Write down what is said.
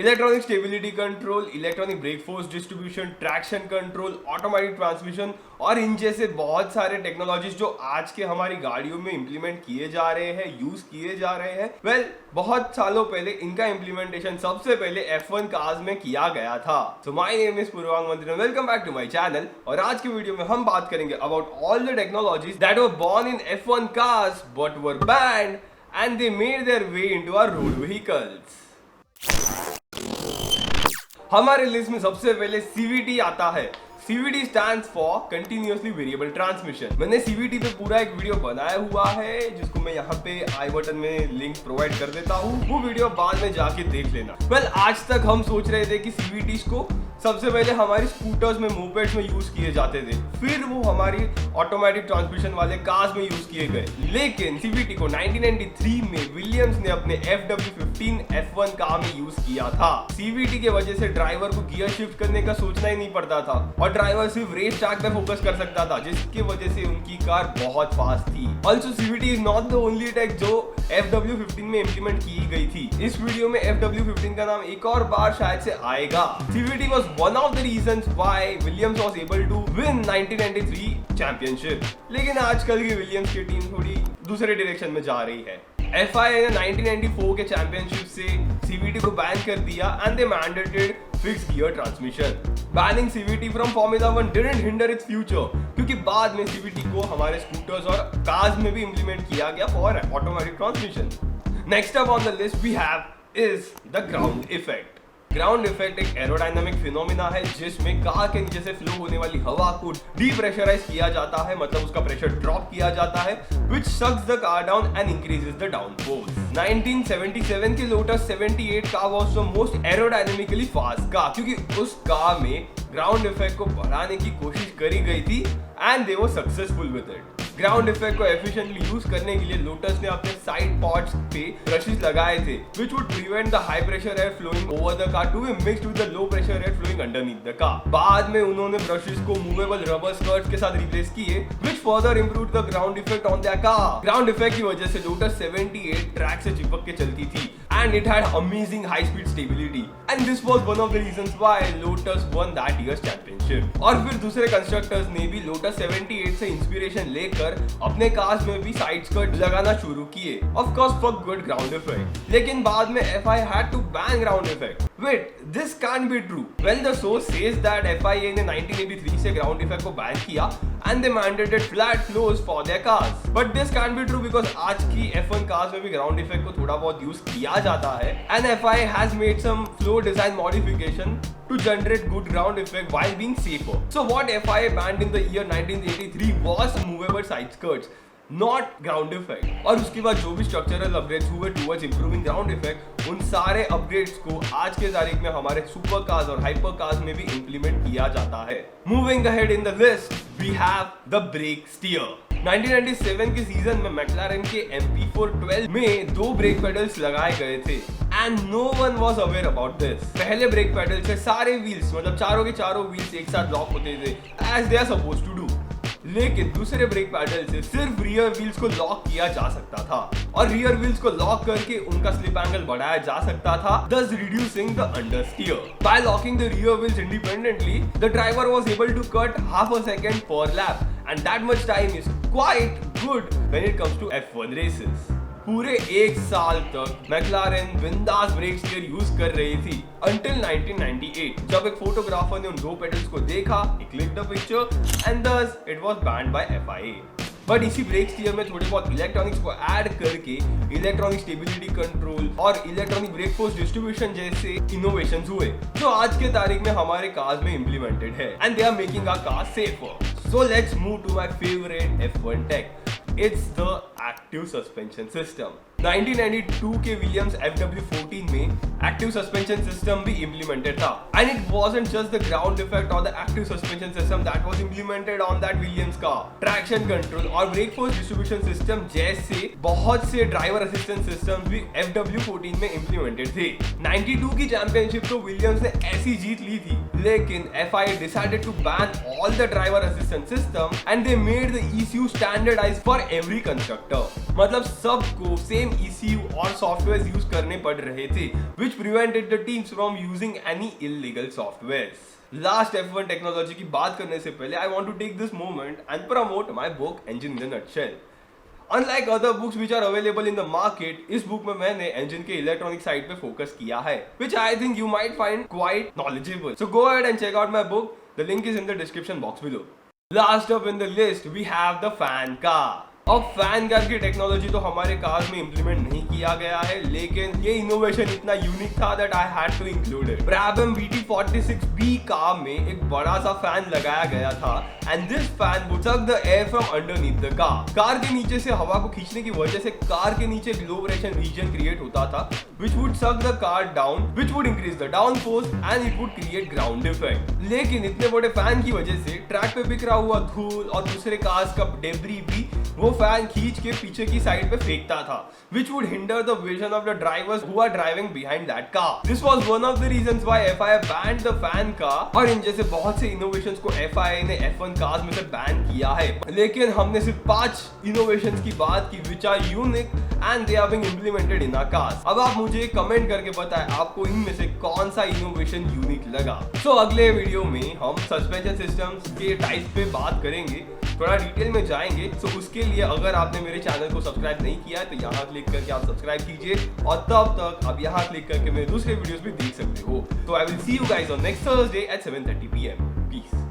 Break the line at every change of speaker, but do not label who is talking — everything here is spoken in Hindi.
Electronic stability control, electronic brake force distribution, traction control, automatic transmission और इन जैसे बहुत सारे टेक्नोलॉजीज जो आज के हमारी गाड़ियों में इंप्लीमेंट किए जा रहे हैं, यूज किए जा रहे हैं। बहुत सालों पहले इनका इंप्लीमेंटेशन सबसे पहले F1 कार्स में किया गया था। So my name is Purvang Mantri, welcome back to my channel. और आज की वीडियो में हम बात करेंगे about all the technologies that were born in F1 cars but were banned and they made their way into our road vehicles. हमारे लिस्ट में सबसे पहले CVT आता है। CVT stands for Continuously Variable Transmission। मैंने CVT पे पूरा एक वीडियो बनाया हुआ है जिसको मैं यहाँ पे आई बटन में लिंक प्रोवाइड कर देता हूँ, वो वीडियो बाद में जाके देख लेना। आज तक हम सोच रहे थे कि CVTs को सबसे पहले हमारी स्कूटर्स में, मोपेड्स में यूज किए जाते थे, फिर वो हमारी ऑटोमेटिक ट्रांसमिशन वाले कार्स में यूज किए गए। लेकिन CVT को 1993 में विलियम्स ने अपने FW15 F1 कार में यूज किया था। CVT की वजह से ड्राइवर को गियर शिफ्ट करने का सोचना ही नहीं पड़ता था और ड्राइवर सिर्फ रेस ट्रैक पे फोकस कर सकता था, जिसकी वजह से उनकी कार बहुत फास्ट थी। Also CVT is not the only tech जो FW15 में इंप्लीमेंट की गई थी। इस वीडियो में FW15 का नाम एक और बार शायद से आएगा। CVT was one of the reasons why Williams was able to win 1993 championship। लेकिन आजकल की विलियम्स की टीम थोड़ी दूसरे डायरेक्शन में जा रही है। FIA ने 1994 के चैंपियनशिप से CVT को बैन कर दिया and they mandated fixed gear transmission। Banning CVT from Formula 1 didn't hinder its future क्योंकि बाद में CVT को हमारे स्कूटर्स और कार्स में भी इंप्लीमेंट किया गया for automatic transmission। Next up on the list we have is the ground effect। Ground effect एक एरोडायनामिक फिनोमिना है जिसमें कार के नीचे से फ्लो होने वाली हवा को डीप्रेशराइज किया जाता है, मतलब उसका प्रेशर ड्रॉप किया जाता है, which sucks the car down and increases the downforce। 1977 की lotus 78 car was the most aerodynamically fast car क्योंकि उस कार में ग्राउंड इफेक्ट को बढ़ाने की कोशिश करी गई थी and they were successful with it। Ground effect को एफिशिएंटली यूज करने के लिए लोटस ने अपने साइड पॉड्स पे ब्रशेस लगाए थे which would prevent the high pressure air flowing over the car to be mixed with the low pressure air flowing underneath the car। बाद में उन्होंने ब्रशेस को मूवेबल रबर स्कर्ट्स के साथ रिप्लेस किए which further improved the ground effect on their car। Ground effect की वजह से लोटस 78 ट्रैक से चिपक के चलती थी and it had amazing high speed stability and this was one of the reasons why Lotus won that year's championship। और फिर दूसरे कंस्ट्रक्टर्स ने भी लोटस 78 से इंस्पिरेशन लेकर अपने कार्स में भी साइड स्कर्ट लगाना शुरू किए, of course for good ground effect। लेकिन बाद में FIA had to ban ground effect। Wait, this can't be true। Well, the source says that FIA ने 1983 से ground effect को ban किया and they mandated flat floors for their cars। But this can't be true because आज की F1 cars में भी ground effect को थोड़ा बहुत यूज किया जाता है and FIA has made some floor design modification to generate good ground effect while being safer। So what FIA banned in the year 1983 was movable side skirts, not ground effect। और उसके बाद जो भी स्ट्रक्चरल अपग्रेड्स हुए towards improving ground effect, उन सारे अपग्रेड्स को आज के तारीख में हमारे सुपर कार्स और हाइपर कार्स में भी इंप्लीमेंट किया जाता है। Moving ahead in the list, we have the brake steer। 1997 के सीजन में मैक्लारेन के MP412 में 2 ब्रेक पेडल्स लगाए गए थे and no one was aware about this। पहले ब्रेक पेडल से सारे व्हील्स, मतलब चारों के चारों व्हील्स एक साथ लॉक होते थे as they are supposed to do। लेकिन दूसरे ब्रेक पैडल से सिर्फ रियर व्हील्स को लॉक किया जा सकता था और रियर व्हील्स को लॉक करके उनका स्लिप एंगल बढ़ाया जा सकता था, thus reducing the understeer। By locking the rear wheels independently, the driver was able to cut half a second per lap and that much time is quite good when it comes to F1 races। पूरे एक साल तक मैक्लारेन बिंदास ब्रेक स्टीयर यूज कर रही थी until 1998 जब एक फोटोग्राफर ने उन 2 पेडल्स को देखा, he clicked the picture and thus it was banned by FIA। But इसी ब्रेक स्टीयर में थोड़े बहुत इलेक्ट्रॉनिक्स को ऐड करके इलेक्ट्रॉनिक स्टेबिलिटी कंट्रोल और इलेक्ट्रॉनिक ब्रेक फोर्स डिस्ट्रीब्यूशन जैसे इनोवेशंस हुए जो आज के तारीख में हमारे कार्स में इंप्लीमेंटेड है and they are making our car safer. So let's move to my favourite F1 take, it's the active suspension system। 1992 के विलियम्स FW14 में एक्टिव सस्पेंशन सिस्टम भी इंप्लीमेंटेड था and it wasn't just the ground effect or the active suspension system that was implemented on that Williams car। Traction control और ब्रेक फोर्स डिस्ट्रीब्यूशन सिस्टम जैसे बहुत से ड्राइवर असिस्टेंस सिस्टम्स भी FW14 में इंप्लीमेंटेड थे। 92 की चैंपियनशिप तो विलियम्स ने ऐसी जीत ली थी, लेकिन FIA decided to ban all the driver assistance system and they made the ECU standardized for every constructor। Software. मतलब सबको सेम ECU और सॉफ्टवेयर यूज करने पड़ रहे थे, which prevented the teams from using any illegal softwares. Last F1 technology की बात करने से पहले I want to take this moment and promote my book Engine in a Nutshell. Unlike other books which are available in the market, इस बुक में मैंने engine के इलेक्ट्रॉनिक साइड पे फोकस किया है, which I think you might find quite knowledgeable. So go ahead and check out my book. The link is in the description box below. Last up in the list we have the fan car. अब फैन कार की टेक्नोलॉजी तो हमारे कार में इंप्लीमेंट नहीं किया गया है, लेकिन ये इनोवेशन इतना यूनिक था that I had to include it. Brabham VT46B car में एक बड़ा सा फैन लगाया गया था and this fan would suck the air from underneath the car. Car के नीचे से हवा को खींचने की वजह से कार के नीचे ग्लोबरेशन रीजन क्रिएट होता था, which would suck the car down, which would increase the downforce and it would create ground effect. लेकिन इतने बड़े फैन की वजह से ट्रैक पे बिखरा हुआ धूल और दूसरे कार्स का डेब्री भी वो फैन खींच के पीछे की साइड पे फेंकता था, which would hinder the vision of the drivers who are driving behind that car. This was one of the reasons why FIA banned the fan car, और इन जैसे बहुत से इनोवेशंस को FIA ने F1 कार्स में से बैन किया है। लेकिन हमने सिर्फ 5 इनोवेशंस की बात की which are unique and they are being implemented in our cars. अब आप मुझे कमेंट करके बताएं आपको इनमें से कौन सा इनोवेशन यूनिक लगा। So अगले वीडियो में हम सस्पेंशन सिस्टम्स के टाइप पे बात करेंगे, थोड़ा डिटेल में जाएंगे। सो उसके लिए अगर आपने मेरे चैनल को सब्सक्राइब नहीं किया है तो यहाँ क्लिक करके आप सब्सक्राइब कीजिए और तब तक आप यहाँ क्लिक करके मेरे दूसरे वीडियोस भी देख सकते हो। तो I will see you guys on next Thursday at 7:30 PM. Piece.